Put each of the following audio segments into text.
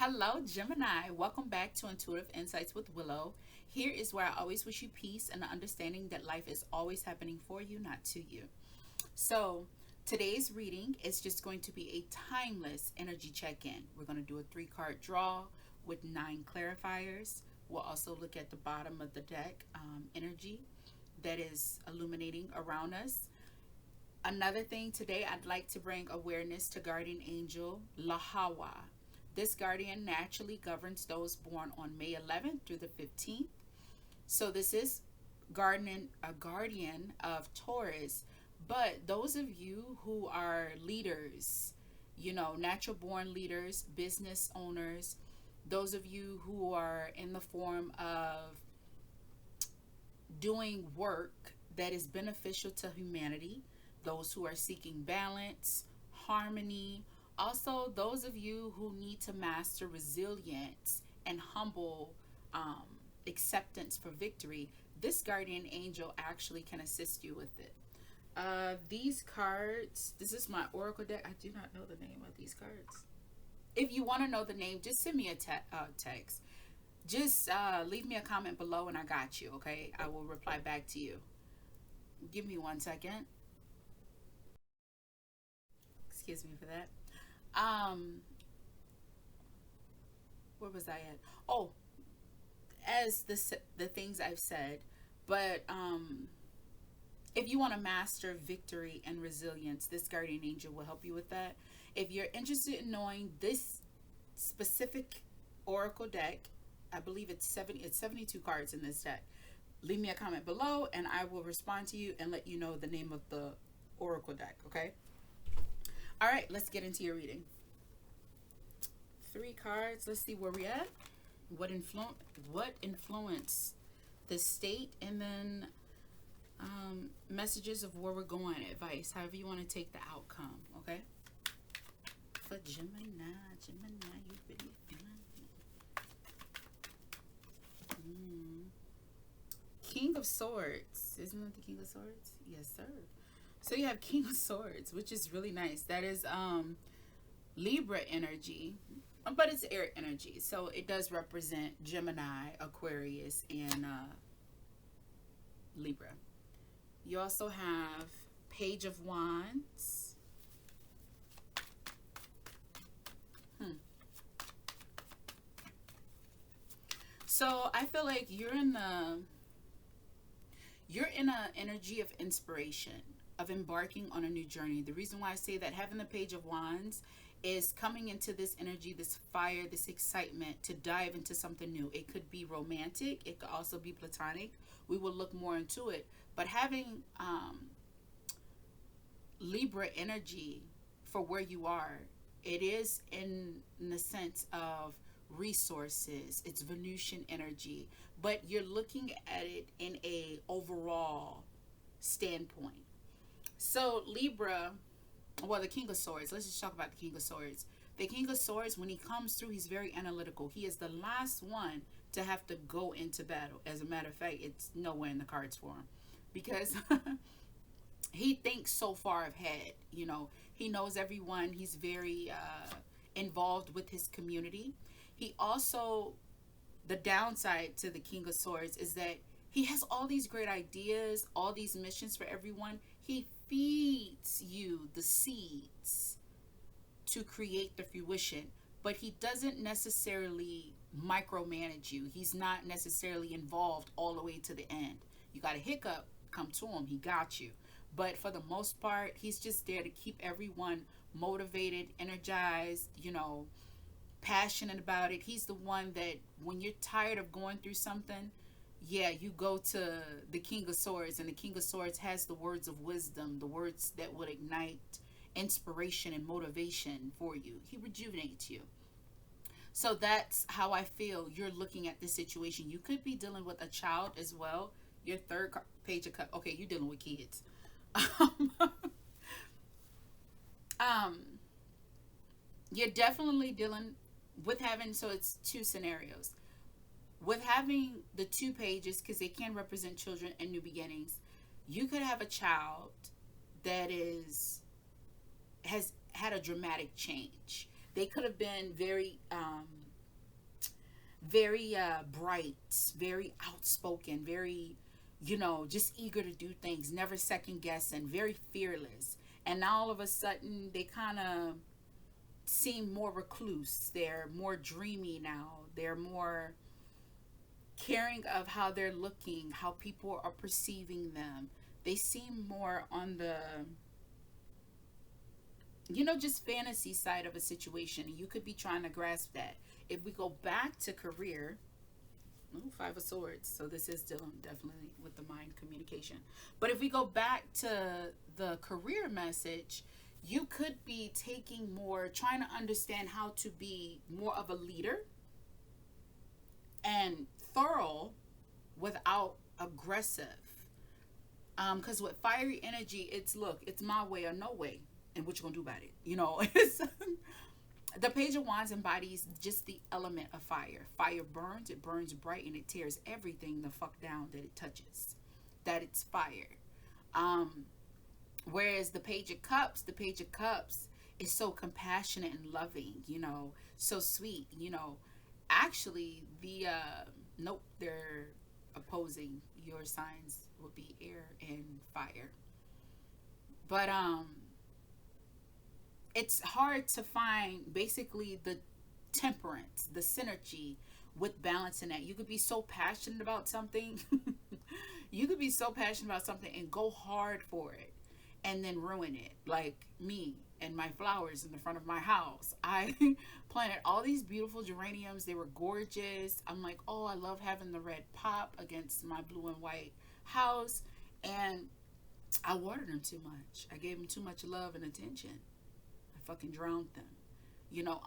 Hello, Gemini. Welcome back to Intuitive Insights with Willow. Here is where I always wish you peace and the understanding that life is always happening for you, not to you. So, today's reading is just going to be a timeless energy check in. We're going to do a 3 card draw with 9 clarifiers. We'll also look at the bottom of the deck energy that is illuminating around us. Another thing today, I'd like to bring awareness to guardian angel Lauviah. This guardian naturally governs those born on May 11th through the 15th. So this is a guardian of Taurus, but those of you who are leaders, natural born leaders, business owners, those of you who are in the form of doing work that is beneficial to humanity, those who are seeking balance, harmony, also those of you who need to master resilience and humble acceptance for victory, this guardian angel actually can assist you with it. These cards, this is my oracle deck. I do not know the name of these cards. If you want to know the name, just send me a text. Just leave me a comment below and I got you, okay? I will reply back to you. Give me 1 second. Excuse me for that. Where was I at? Oh, as the things I've said, but if you want to master victory and resilience, this guardian angel will help you with that. If you're interested in knowing this specific oracle deck, I believe it's 72 cards in this deck. Leave me a comment below and I will respond to you and let you know the name of the oracle deck, okay? All right, let's get into your reading. 3 cards. Let's see where we're at. What influenced the state, and then messages of where we're going, advice, however you want to take the outcome, okay? For Gemini, you really fine. King of Swords. Isn't that the King of Swords? Yes, sir. So you have King of Swords, which is really nice. That is Libra energy, but it's air energy. So it does represent Gemini, Aquarius, and Libra. You also have Page of Wands. So I feel like you're in an energy of inspiration, of embarking on a new journey. The reason why I say that, having the Page of Wands is coming into this energy, this fire, this excitement to dive into something new. It could be romantic, it could also be platonic. We will look more into it. But having Libra energy for where you are, it is in the sense of resources. It's Venusian energy, but you're looking at it in a overall standpoint. So Libra, well, the King of Swords, let's just talk about the King of Swords. The King of Swords, when he comes through, he's very analytical. He is the last one to have to go into battle. As a matter of fact, it's nowhere in the cards for him, because he thinks so far ahead. He knows everyone. He's very involved with his community. He also, the downside to the King of Swords is that he has all these great ideas, all these missions for everyone. He feeds you the seeds to create the fruition, but he doesn't necessarily micromanage you. He's not necessarily involved all the way to the end. You got a hiccup, come to him, he got you. But for the most part, he's just there to keep everyone motivated, energized, passionate about it. He's the one that when you're tired of going through something, you go to the King of Swords, and the King of Swords has the words of wisdom, the words that would ignite inspiration and motivation for you. He rejuvenates you. So that's how I feel you're looking at this situation. You could be dealing with a child as well. Your third Page of Cups. Okay, you're dealing with kids. You're definitely dealing with having, so it's 2 scenarios. With having the 2 pages, because they can represent children and new beginnings, you could have a child that has had a dramatic change. They could have been very very bright, very outspoken, very, just eager to do things, never second guessing, very fearless. And now all of a sudden they kind of seem more recluse. They're more dreamy now. They're more caring of how they're looking, how people are perceiving them. They seem more on the, just fantasy side of a situation. You could be trying to grasp that. If we go back to career, Five of Swords. So this is still definitely with the mind communication. But if we go back to the career message, you could be taking more, trying to understand how to be more of a leader and thorough without aggressive. Because with fiery energy, it's look, it's my way or no way. And what you gonna do about it? It's the Page of Wands embodies just the element of fire. Fire burns, it burns bright, and it tears everything the fuck down that it touches. That it's fire. Whereas the Page of Cups is so compassionate and loving, so sweet, Actually, the nope, they're opposing. Your signs would be air and fire. But it's hard to find basically the temperance, the synergy with balancing that. You could be so passionate about something. You could be so passionate about something and go hard for it and then ruin it. Like me and my flowers in the front of my house. I planted all these beautiful geraniums. They were gorgeous. I'm like, oh, I love having the red pop against my blue and white house. And I watered them too much. I gave them too much love and attention. Fucking drowned them.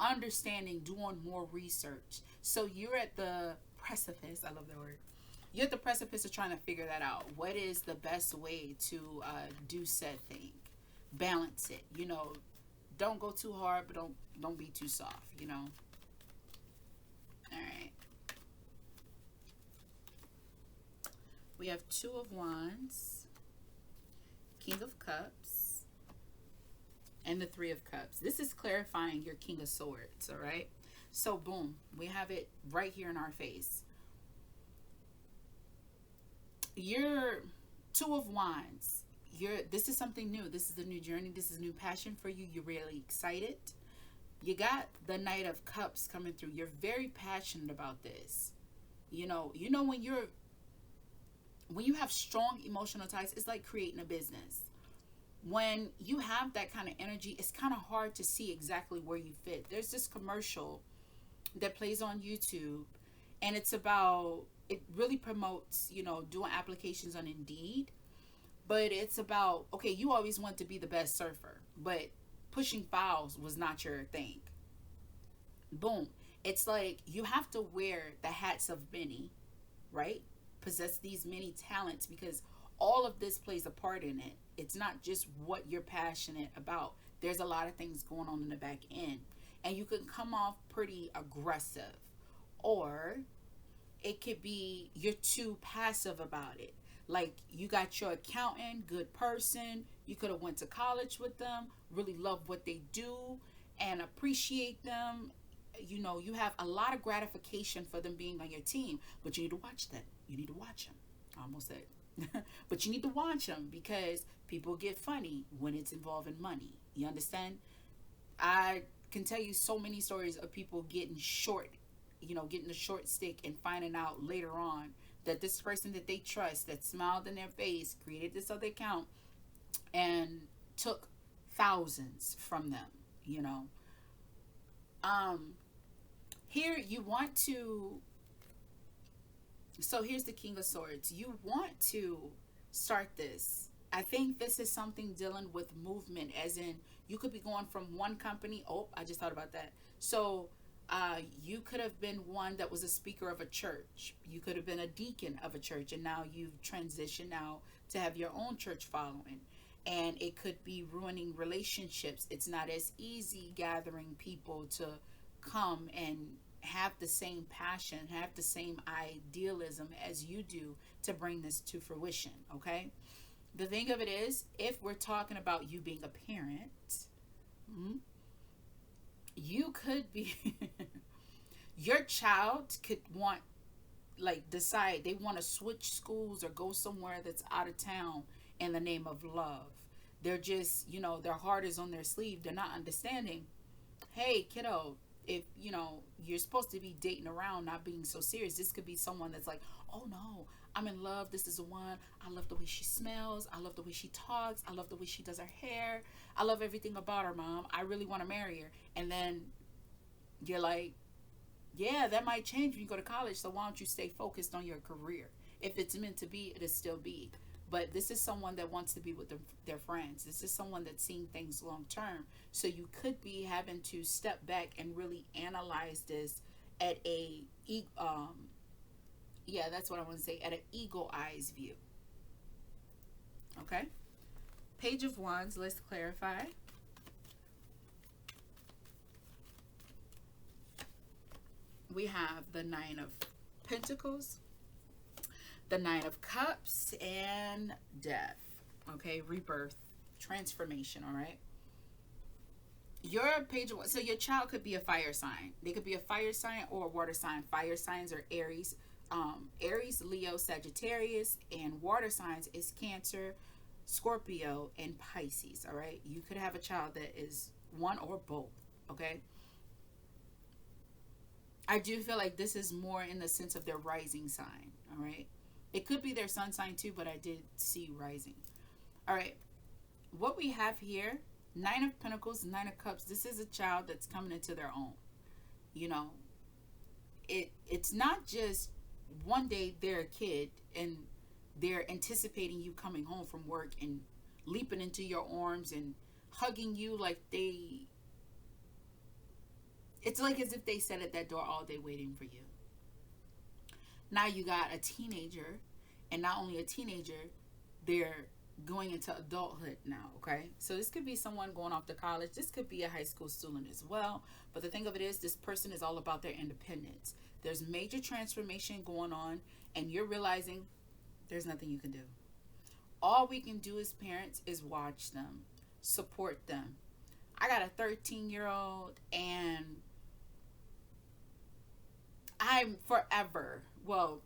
Understanding, doing more research. So you're at the precipice. I love that word. You're at the precipice of trying to figure that out. What is the best way to do said thing? Balance it. Don't go too hard, but don't be too soft. All right. We have Two of Wands, King of Cups, and the Three of Cups. This is clarifying your King of Swords, all right? So, boom, we have it right here in our face. Your Two of Wands, this is something new. This is a new journey. This is a new passion for you. You're really excited. You got the Knight of Cups coming through. You're very passionate about this. When you have strong emotional ties, it's like creating a business. When you have that kind of energy, it's kind of hard to see exactly where you fit. There's this commercial that plays on YouTube, and it really promotes, doing applications on Indeed. But it's about, okay, you always want to be the best surfer, but pushing files was not your thing. Boom. It's like you have to wear the hats of many, right? Possess these many talents, because all of this plays a part in it. It's not just what you're passionate about. There's a lot of things going on in the back end. And you can come off pretty aggressive. Or it could be you're too passive about it. Like you got your accountant, good person. You could have went to college with them, really love what they do and appreciate them. You have a lot of gratification for them being on your team. But you need to watch them. You need to watch them. I almost said but you need to watch them, because people get funny when it's involving money. You understand? I can tell you so many stories of people getting getting the short stick and finding out later on that this person that they trust, that smiled in their face, created this other account and took thousands from them. Here you want to, so here's the King of Swords. You want to start this. I think this is something dealing with movement, as in you could be going from one company. Oh, I just thought about that. So you could have been one that was a speaker of a church. You could have been a deacon of a church, and now you've transitioned now to have your own church following. And it could be ruining relationships. It's not as easy gathering people to come and have the same passion, have the same idealism as you do to bring this to fruition, okay? The thing of it is, if we're talking about you being a parent, you could be Your child could want, like, decide they want to switch schools or go somewhere that's out of town in the name of love. They're just, their heart is on their sleeve. They're not understanding, hey, kiddo, if, you're supposed to be dating around, not being so serious. This could be someone that's like, oh no, I'm in love. This is the one. I love the way she smells. I love the way she talks. I love the way she does her hair. I love everything about her, mom. I really want to marry her. And then you're like, yeah, that might change when you go to college. So why don't you stay focused on your career? If it's meant to be, it'll still be. But this is someone that wants to be with their friends. This is someone that's seeing things long term. So you could be having to step back and really analyze this at yeah, that's what I want to say, at an eagle eyes view. Okay? Page of Wands, let's clarify. We have the Nine of Pentacles, the Nine of Cups, and Death. Okay, rebirth, transformation, all right? Your page of, so your child could be a fire sign. They could be a fire sign or a water sign. Fire signs are Aries, Aries, Leo, Sagittarius, and water signs is Cancer, Scorpio, and Pisces, all right? You could have a child that is one or both, okay? I do feel like this is more in the sense of their rising sign, all right? It could be their sun sign too, but I did see rising. All right, what we have here, Nine of Pentacles, Nine of Cups, this is a child that's coming into their own. It's not just one day they're a kid and they're anticipating you coming home from work and leaping into your arms and hugging you like it's like as if they sat at that door all day waiting for you. Now you got a teenager, and not only a teenager, they're going into adulthood now, okay? So this could be someone going off to college. This could be a high school student as well. But the thing of it is, this person is all about their independence. There's major transformation going on, and you're realizing there's nothing you can do. All we can do as parents is watch them, support them. I got a 13-year-old, and I'm forever, well,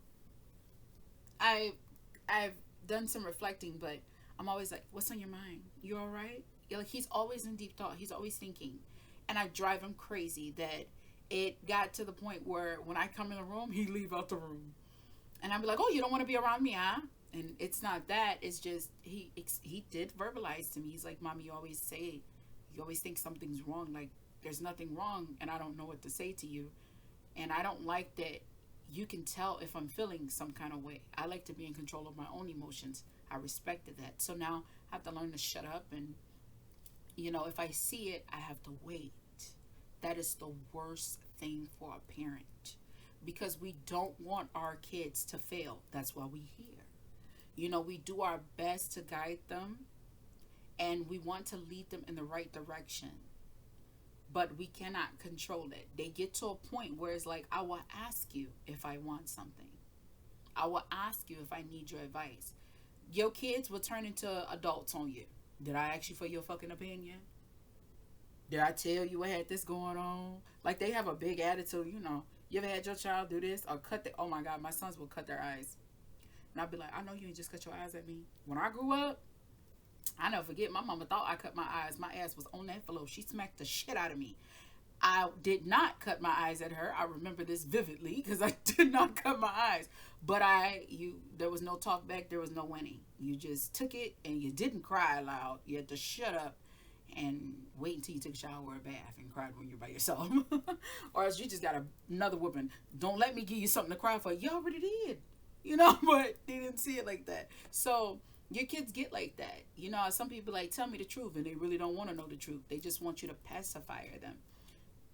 I've done some reflecting, but I'm always like, what's on your mind? You all right? You're like, he's always in deep thought. He's always thinking. And I drive him crazy that it got to the point where when I come in the room, he leave out the room. And I'd be like, oh, you don't want to be around me, huh? And it's not that. It's just he did verbalize to me. He's like, Mommy, you always think something's wrong. Like, there's nothing wrong, and I don't know what to say to you. And I don't like that you can tell if I'm feeling some kind of way. I like to be in control of my own emotions. I respected that. So now I have to learn to shut up. And, if I see it, I have to wait. That is the worst thing for a parent, because we don't want our kids to fail. That's why we're here. We do our best to guide them, and we want to lead them in the right direction. But we cannot control it. They get to a point where it's like, I will ask you if I want something. I will ask you if I need your advice. Your kids will turn into adults on you. Did I ask you for your fucking opinion? Did I tell you I had this going on? Like, they have a big attitude, You ever had your child do this or oh my God, my sons will cut their eyes. And I'll be like, I know you ain't just cut your eyes at me. When I grew up, I never forget, my mama thought I cut my eyes. My ass was on that floor. She smacked the shit out of me. I did not cut my eyes at her. I remember this vividly because I did not cut my eyes. But there was no talk back. There was no winning. You just took it and you didn't cry loud. You had to shut up and wait until you took a shower or a bath and cried when you're by yourself. Or else you just got another whooping. Don't let me give you something to cry for. You already did. But they didn't see it like that. So your kids get like that. Some people like, tell me the truth, and they really don't want to know the truth. They just want you to pacify them.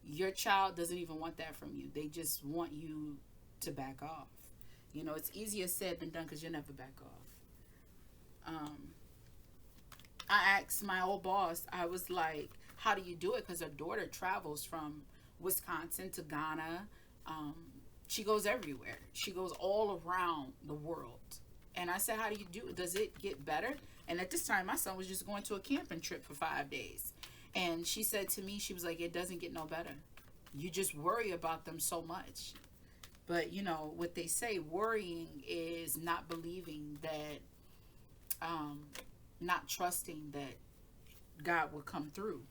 Your child doesn't even want that from you. They just want you to back off. It's easier said than done because you never back off. I asked my old boss, I was like, how do you do it? Because her daughter travels from Wisconsin to Ghana. She goes everywhere. She goes all around the world. And I said, how do you do it? Does it get better? And at this time, my son was just going to a camping trip for 5 days. And she said to me, she was like, it doesn't get no better. You just worry about them so much. But you know what they say, worrying is not believing that, um, not trusting that God will come through.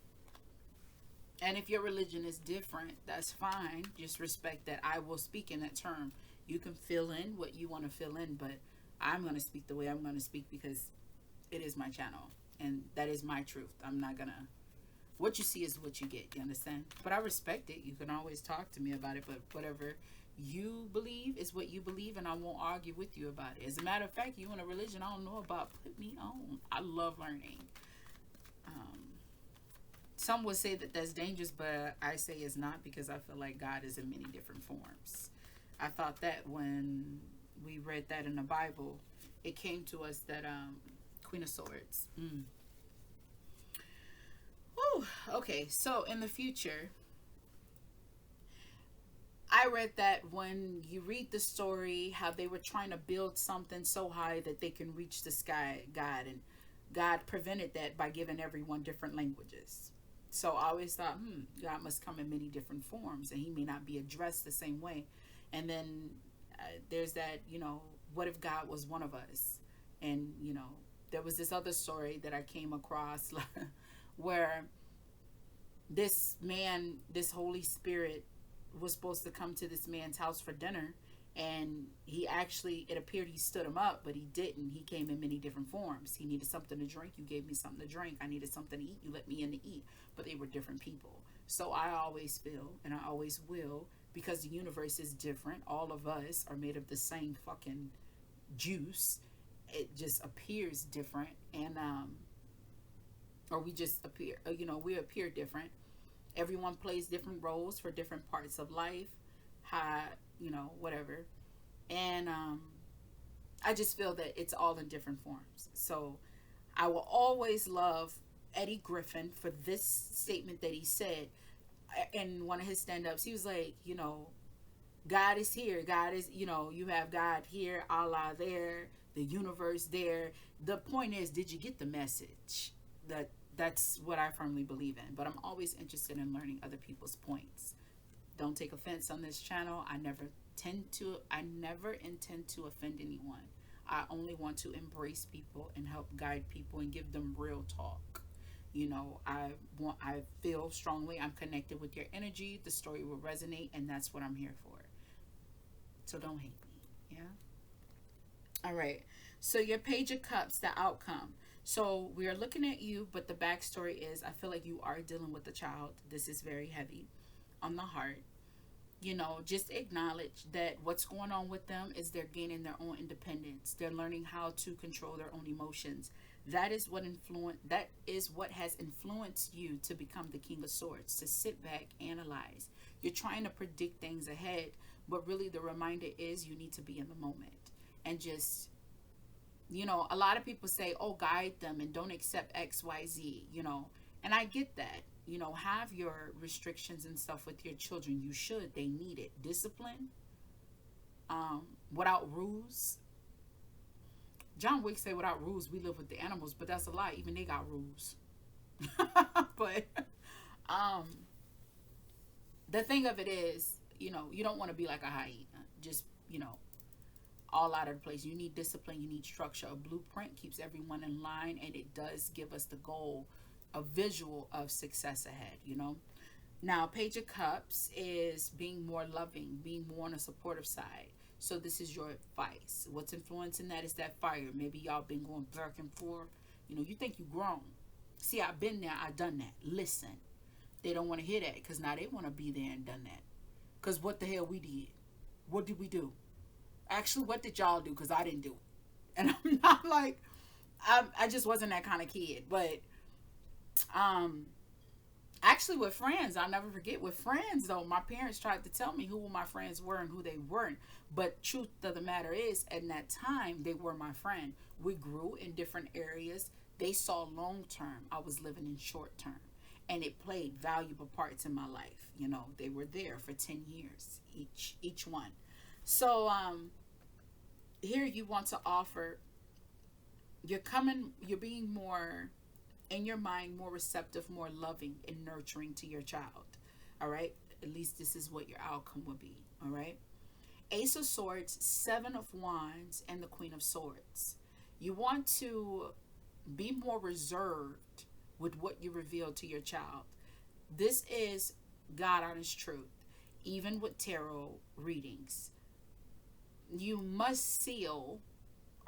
And if your religion is different, that's fine. Just respect that. I will speak in that term. You can fill in what you want to fill in, but I'm going to speak the way I'm going to speak because it is my channel and that is my truth. I'm not going to. What you see is what you get. You understand? But I respect it. You can always talk to me about it, but whatever you believe is what you believe, and I won't argue with you about it. As a matter of fact, you in a religion I don't know about, put me on. I love learning. Um, some would say that that's dangerous, but I say it's not because I feel like God is in many different forms. I thought that when we read that in the Bible, it came to us that Queen of Swords. Whew. Okay, so in the future, I read that when you read the story, how they were trying to build something so high that they can reach the sky, God, and God prevented that by giving everyone different languages. So I always thought, God must come in many different forms, and He may not be addressed the same way. And then there's that, what if God was one of us? And there was this other story that I came across where this man, this Holy Spirit, was supposed to come to this man's house for dinner, and he actually, it appeared he stood him up, but he didn't. He came in many different forms. He needed something to drink, you gave me something to drink. I needed something to eat, you let me in to eat. But they were different people. So I always feel, and I always will, because the universe is different, all of us are made of the same fucking juice. It just appears different, and or we just appear, we appear different. Everyone plays different roles for different parts of life, how, whatever. And I just feel that it's all in different forms. So I will always love Eddie Griffin for this statement that he said in one of his stand-ups. He was like, God is here. God is, you have God here, Allah there, the universe there. The point is, did you get the message? That's what I firmly believe in. But I'm always interested in learning other people's points. Don't take offense on this channel. I never intend to offend anyone. I only want to embrace people and help guide people and give them real talk. I feel strongly I'm connected with your energy. The story will resonate, and that's what I'm here for. So don't hate me. Yeah. All right. So your Page of Cups, the outcome. So we are looking at you, but the backstory is I feel like you are dealing with a child. This is very heavy on the heart. Just acknowledge that what's going on with them is they're gaining their own independence. They're learning how to control their own emotions. That is what has influenced you to become the King of Swords, to sit back, analyze. You're trying to predict things ahead, but really the reminder is you need to be in the moment and just, a lot of people say, oh, guide them and don't accept XYZ, and I get that. Have your restrictions and stuff with your children. You should. They need it. Discipline, without rules. John Wick said, without rules, we live with the animals, but that's a lie. Even they got rules. But the thing of it is, you don't want to be like a hyena. Just, all out of the place. You need discipline. You need structure. A blueprint keeps everyone in line, and it does give us the goal, a visual of success ahead, Now, Page of Cups is being more loving, being more on a supportive side. So this is your advice. What's influencing that is that fire. Maybe y'all been going back and forth. You think you grown. See, I've been there. I've done that. Listen. They don't want to hear that because now they want to be there and done that. Because what the hell we did? What did we do? Actually, what did y'all do? Because I didn't do it. And I'm not like, I just wasn't that kind of kid. But actually with friends, I'll never forget, with friends though, my parents tried to tell me who my friends were and who they weren't. But truth of the matter is, at that time, they were my friend. We grew in different areas. They saw long term. I was living in short term. And it played valuable parts in my life. They were there for 10 years, each one. So here you want to offer, you're being more, in your mind, more receptive, more loving and nurturing to your child. All right. at least this is what your outcome would be. All right. Ace of Swords, Seven of Wands, and the Queen of Swords. You want to be more reserved with what you reveal to your child. This is God honest truth. Even with tarot readings, you must seal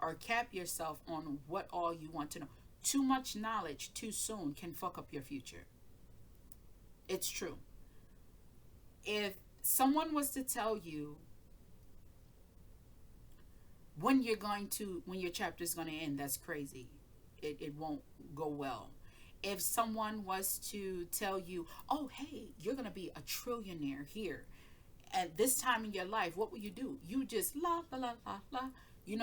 or cap yourself on what all you want to know. Too much knowledge too soon can fuck up your future. It's true. If someone was to tell you when your chapter is going to end, that's crazy. It won't go well. If someone was to tell you, oh, hey, you're going to be a trillionaire here at this time in your life, what will you do? You just la, la, la, la, la.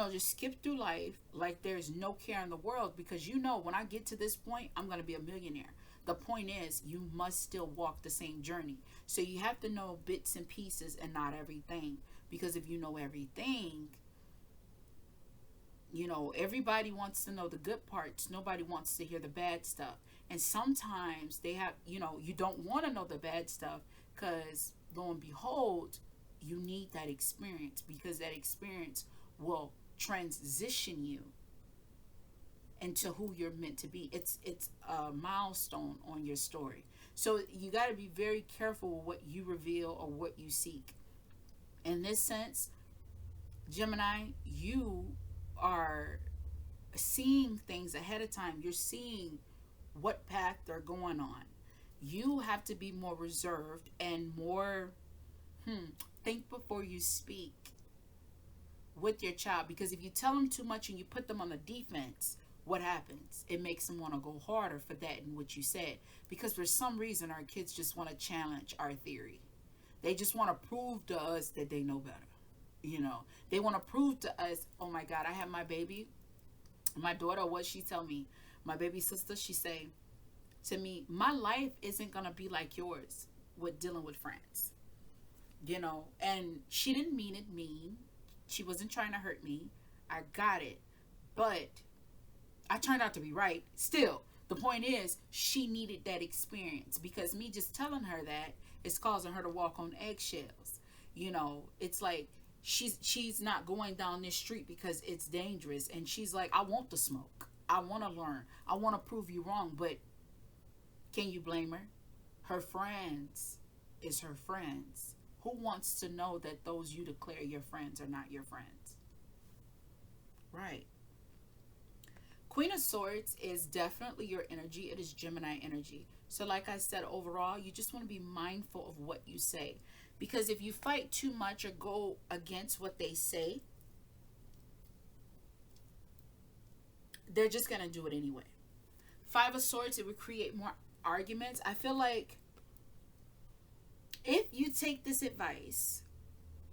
Just skip through life like there's no care in the world, because when I get to this point, I'm going to be a millionaire. The point is, you must still walk the same journey. So you have to know bits and pieces and not everything. Because if you know everything, everybody wants to know the good parts. Nobody wants to hear the bad stuff. And sometimes they have, you don't want to know the bad stuff, because lo and behold, you need that experience, because that experience will transition you into who you're meant to be. It's a milestone on your story. So you got to be very careful with what you reveal or what you seek. In this sense, Gemini, you are seeing things ahead of time. You're seeing what path they're going on. You have to be more reserved and more think before you speak with your child, because if you tell them too much and you put them on the defense, what happens? It makes them want to go harder for that in what you said, because for some reason our kids just want to challenge our theory. They just want to prove to us that they know better. They want to prove to us, oh my God, I have my baby, my daughter, what she tell me, my baby sister, she say to me, my life isn't gonna be like yours with dealing with friends. And she didn't mean it mean. She wasn't trying to hurt me. I got it. But I turned out to be right. Still, the point is, she needed that experience, because me just telling her that is causing her to walk on eggshells. It's like she's not going down this street because it's dangerous. And she's like, I want to smoke. I want to learn. I want to prove you wrong. But can you blame her? Her friends is her friends. Who wants to know that those you declare your friends are not your friends? Right. Queen of Swords is definitely your energy. It is Gemini energy. So like I said, overall, you just want to be mindful of what you say. Because if you fight too much or go against what they say, they're just going to do it anyway. Five of Swords, it would create more arguments. I feel like if you take this advice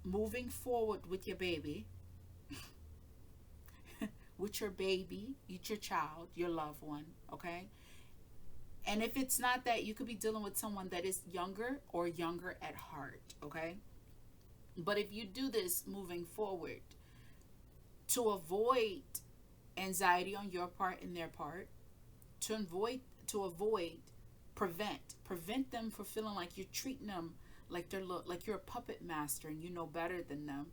moving forward with your baby, with your child, your loved one, okay? And if it's not that, you could be dealing with someone that is younger or younger at heart, okay? But if you do this moving forward, to avoid anxiety on your part and their part, prevent them from feeling like you're treating them like like you're a puppet master and you know better than them.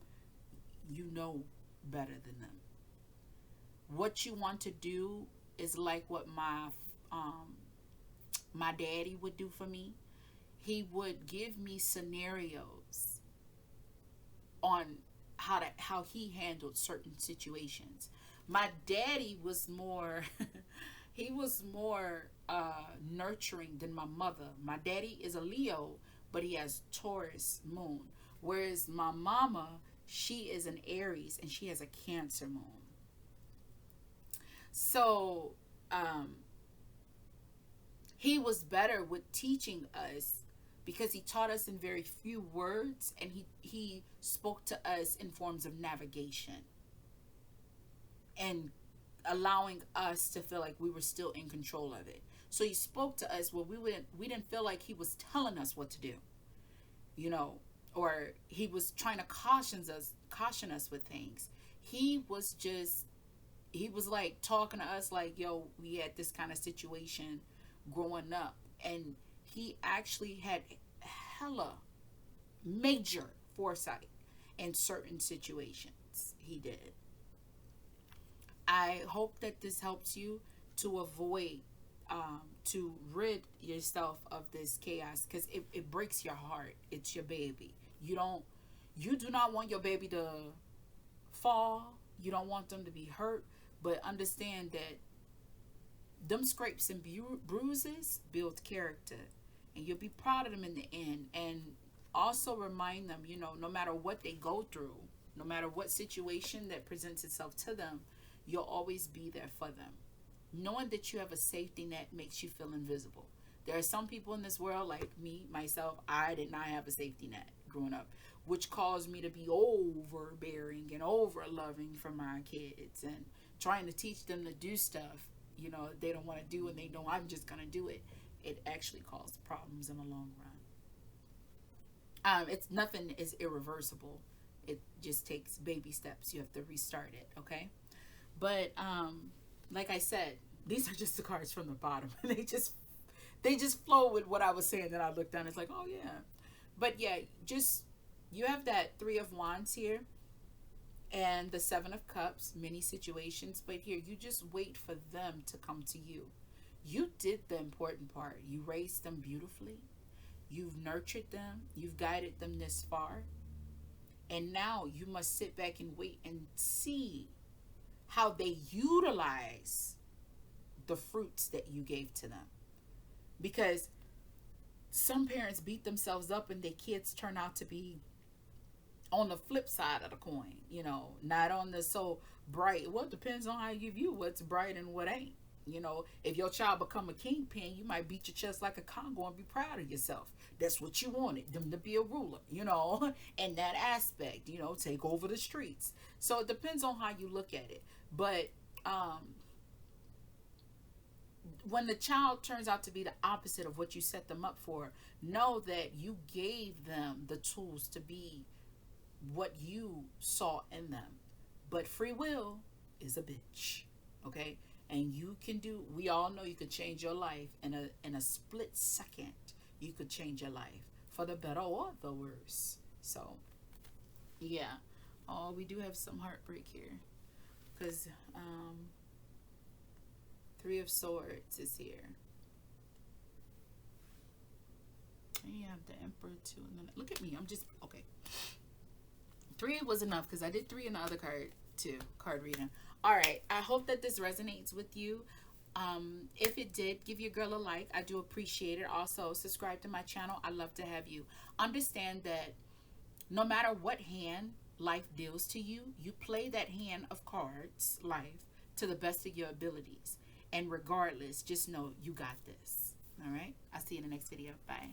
What you want to do is like what my daddy would do for me. He would give me scenarios on how he handled certain situations. My daddy was more he was more nurturing than my mother. My daddy is a Leo, but he has Taurus moon, whereas my mama, she is an Aries and she has a Cancer moon. So he was better with teaching us because he taught us in very few words, and he spoke to us in forms of navigation and allowing us to feel like we were still in control of it. So he spoke to us where we didn't feel like he was telling us what to do, or he was trying to caution us with things. He was like talking to us like, yo, we had this kind of situation growing up, and he actually had hella major foresight in certain situations. He did. I hope that this helps you to avoid, to rid yourself of this chaos, because it breaks your heart. It's your baby. You do not want your baby to fall. You don't want them to be hurt. But understand that them scrapes and bruises build character, and you'll be proud of them in the end. And also remind them, no matter what they go through, no matter what situation that presents itself to them, you'll always be there for them. Knowing that you have a safety net makes you feel invisible. There are some people in this world, like me, myself, I did not have a safety net growing up, which caused me to be overbearing and over loving for my kids and trying to teach them to do stuff, they don't want to do, and they know I'm just going to do it. It actually caused problems in the long run. It's nothing is irreversible. It just takes baby steps. You have to restart it, okay? But like I said, these are just the cards from the bottom. they just flow with what I was saying. Then I looked down. It's like, oh yeah. But yeah, just you have that Three of Wands here, and the Seven of Cups. Many situations, but here you just wait for them to come to you. You did the important part. You raised them beautifully. You've nurtured them. You've guided them this far. And now you must sit back and wait and see how they utilize the fruits that you gave to them. Because some parents beat themselves up and their kids turn out to be on the flip side of the coin, not on the so bright. Well, it depends on how you view what's bright and what ain't. If your child become a kingpin, you might beat your chest like a Congo and be proud of yourself. That's what you wanted, them to be a ruler, in that aspect, take over the streets. So it depends on how you look at it. But when the child turns out to be the opposite of what you set them up for, know that you gave them the tools to be what you saw in them. But free will is a bitch, okay? And we all know you could change your life in a split second. You could change your life for the better or the worse. So, yeah. Oh, we do have some heartbreak here. Because Three of Swords is here. And you have the Emperor too. And then, look at me. I'm just, okay. 3 was enough because I did 3 in the other card too. Card reading. All right. I hope that this resonates with you. If it did, give your girl a like. I do appreciate it. Also, subscribe to my channel. I love to have you. Understand that no matter what hand life deals to you, you play that hand of cards, life, to the best of your abilities. And regardless, just know you got this. All right? I'll see you in the next video. Bye.